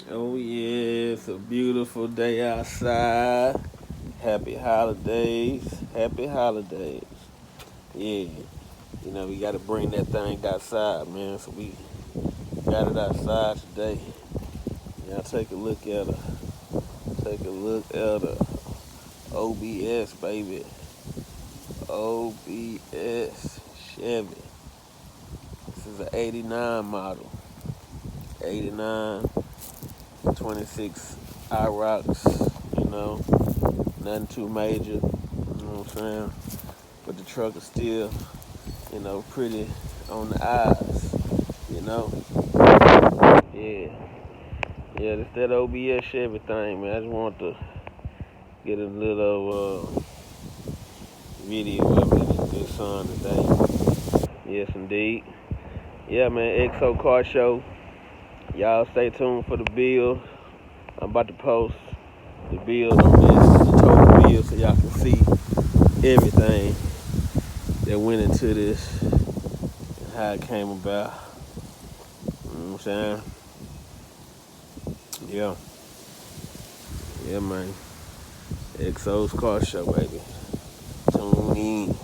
Oh yeah, it's a beautiful day outside. Happy holidays. Happy holidays. Yeah. We gotta bring that thing outside, man. So we got it outside today. Y'all take a look at her. Take a look at her. OBS, baby. OBS Chevy. This is an 89 model. 89, 26 IROCs, nothing too major, you know what I'm saying? But the truck is still, pretty on the eyes, you know? Yeah. Yeah, it's that OBS Chevy thing, man. I just want to get a little video of it in the good sun today. Yes, indeed. Yeah, man, XO Car Show. Y'all stay tuned for the bill. I'm about to post the bill on this, the total bill, so y'all can see everything that went into this and how it came about. You know what I'm saying? Yeah. Yeah, man. XO's Car Show, baby. Tune in.